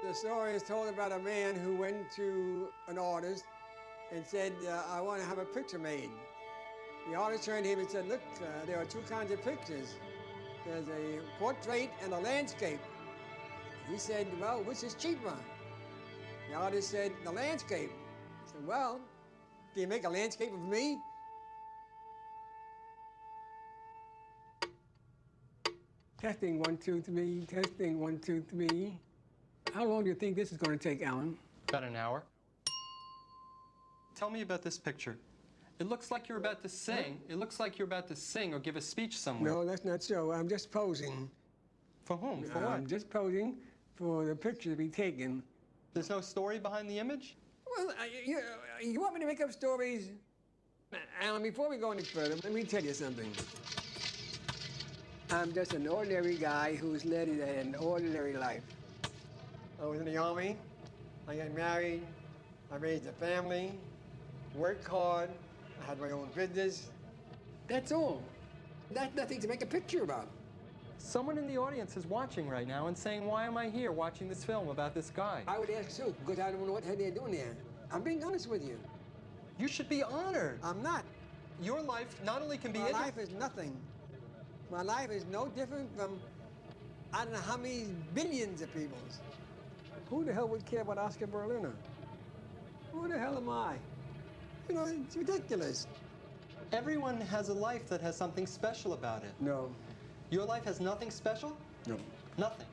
The story is told about a man who went to an artist and said, I want to have a picture made. The artist turned to him and said, look, there are two kinds of pictures. There's a portrait and a landscape. He said, well, which is cheaper? The artist said, the landscape. He said, well, can you make a landscape of me? Testing 1, 2, 3, testing 1, 2, 3. How long do you think this is going to take, Alan? About an hour. Tell me about this picture. It looks like you're about to sing. It looks like you're about to sing or give a speech somewhere. No, that's not so. I'm just posing. For whom? For what? I'm just posing for the picture to be taken. There's no story behind the image? Well, you want me to make up stories? Alan, before we go any further, let me tell you something. I'm just an ordinary guy who's led an ordinary life. I was in the Army, I got married, I raised a family, worked hard, I had my own business. That's all. That's nothing to make a picture about. Someone in the audience is watching right now and saying, why am I here watching this film about this guy? I would ask too, because I don't know what the hell they're doing there. I'm being honest with you. You should be honored. I'm not. Your life not only can be... My life is nothing. My life is no different from I don't know how many billions of people's. Who the hell would care about Oscar Berliner? Who the hell am I? You know, it's ridiculous. Everyone has a life that has something special about it. No. Your life has nothing special? No. Nothing.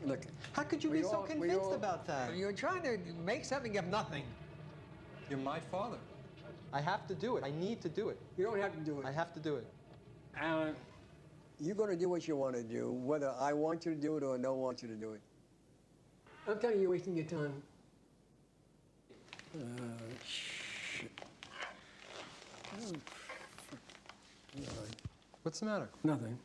Look. How could you be so convinced about that? You're trying to make something of nothing. You're my father. I have to do it. I need to do it. You don't have to do it. I have to do it. Alan, you're going to do what you want to do, whether I want you to do it or don't want you to do it. I'm telling you, you're wasting your time. Shit. What's the matter? Nothing.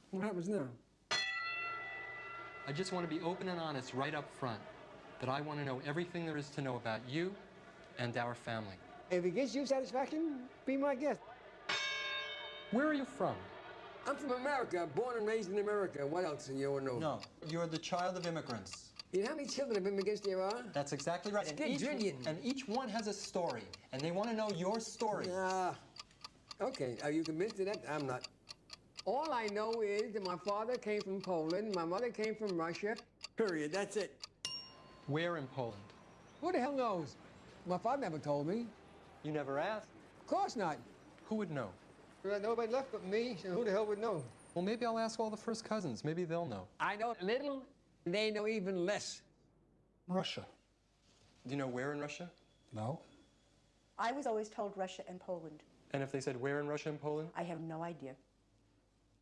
What happens now? I just want to be open and honest right up front, that I want to know everything there is to know about you and our family. If it gives you satisfaction, be my guest. Where are you from? I'm from America, born and raised in America. What else do you want to know? No, you're the child of immigrants. You know how many children of immigrants there are? That's exactly right. And each one has a story, and they want to know your story. Okay, are you convinced of that? I'm not. All I know is that my father came from Poland, my mother came from Russia, period, that's it. Where in Poland? Who the hell knows? My father never told me. You never asked? Of course not. Who would know? Well, nobody left but me, so who the hell would know? Well, maybe I'll ask all the first cousins. Maybe they'll know. I know little, they know even less. Russia. Do you know where in Russia? No. I was always told Russia and Poland. And if they said where in Russia and Poland? I have no idea.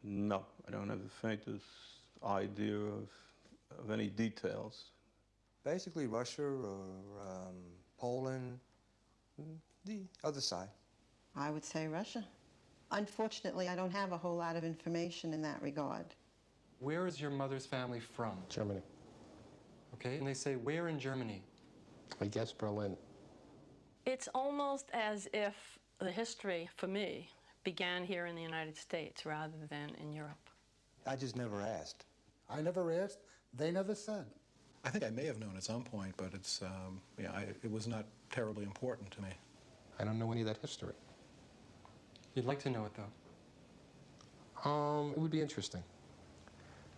No, I don't have the faintest idea of any details. Basically Russia or Poland, the other side. I would say Russia. Unfortunately, I don't have a whole lot of information in that regard. Where is your mother's family from? Germany. Okay, and they say where in Germany? I guess Berlin. It's almost as if the history, for me, began here in the United States rather than in Europe. I just never asked. I never asked. They never said. I think I may have known at some point, but it's, it was not terribly important to me. I don't know any of that history. You'd like to know it, though? It would be interesting.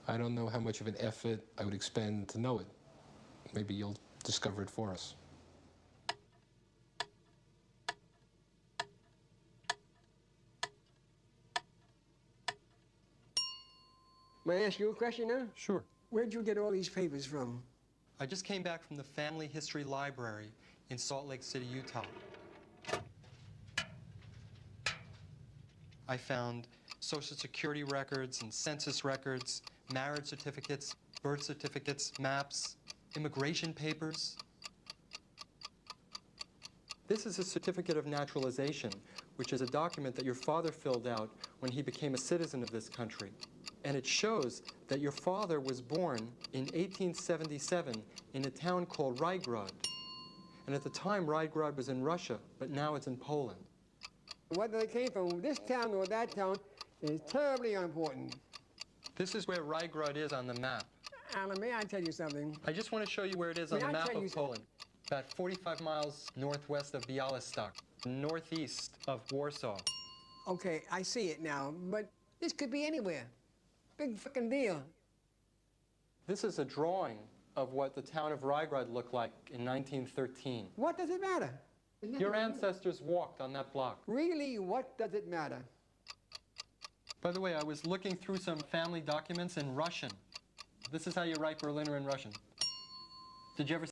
I don't know how much of an effort I would expend to know it. Maybe you'll discover it for us. May I ask you a question now? Sure. Where'd you get all these papers from? I just came back from the Family History Library in Salt Lake City, Utah. I found Social Security records and census records, marriage certificates, birth certificates, maps, immigration papers. This is a certificate of naturalization, which is a document that your father filled out when he became a citizen of this country. And it shows that your father was born in 1877 in a town called Rygrodh. And at the time, Rygrodh was in Russia, but now it's in Poland. Whether they came from this town or that town is terribly unimportant. This is where Rajgrad is on the map. Alan, may I tell you something? I just want to show you where it is on May the I map tell you of Poland. About 45 miles northwest of Białystok, northeast of Warsaw. Okay, I see it now, but this could be anywhere. Big fucking deal. This is a drawing of what the town of Rajgrad looked like in 1913. What does it matter? Your ancestors walked on that block. Really, what does it matter? By the way, I was looking through some family documents in Russian. This is how you write Berliner in Russian. Did you ever